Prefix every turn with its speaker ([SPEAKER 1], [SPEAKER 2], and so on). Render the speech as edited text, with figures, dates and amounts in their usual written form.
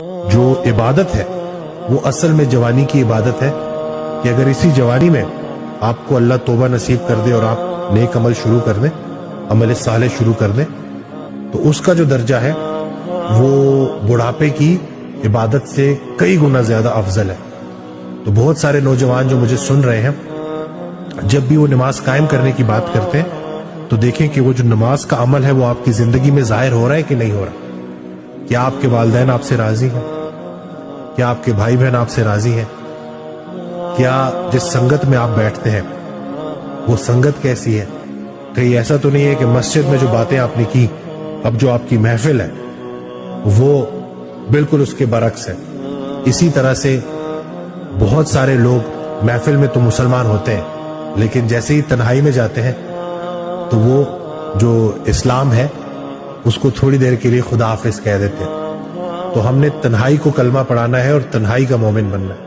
[SPEAKER 1] جو عبادت ہے وہ اصل میں جوانی کی عبادت ہے کہ اگر اسی جوانی میں آپ کو اللہ توبہ نصیب کر دے اور آپ نیک عمل شروع کر دیں، عمل صالح شروع کر دیں، تو اس کا جو درجہ ہے وہ بڑھاپے کی عبادت سے کئی گنا زیادہ افضل ہے۔ تو بہت سارے نوجوان جو مجھے سن رہے ہیں، جب بھی وہ نماز قائم کرنے کی بات کرتے ہیں تو دیکھیں کہ وہ جو نماز کا عمل ہے وہ آپ کی زندگی میں ظاہر ہو رہا ہے کہ نہیں ہو رہا۔ کیا آپ کے والدین آپ سے راضی ہیں؟ کیا آپ کے بھائی بہن آپ سے راضی ہیں؟ کیا جس سنگت میں آپ بیٹھتے ہیں وہ سنگت کیسی ہے؟ کہیں ایسا تو نہیں ہے کہ مسجد میں جو باتیں آپ نے کی، اب جو آپ کی محفل ہے وہ بالکل اس کے برعکس ہے۔ اسی طرح سے بہت سارے لوگ محفل میں تو مسلمان ہوتے ہیں، لیکن جیسے ہی تنہائی میں جاتے ہیں تو وہ جو اسلام ہے اس کو تھوڑی دیر کے لیے خدا حافظ کہہ دیتے ہیں۔ تو ہم نے تنہائی کو کلمہ پڑھانا ہے اور تنہائی کا مومن بننا ہے۔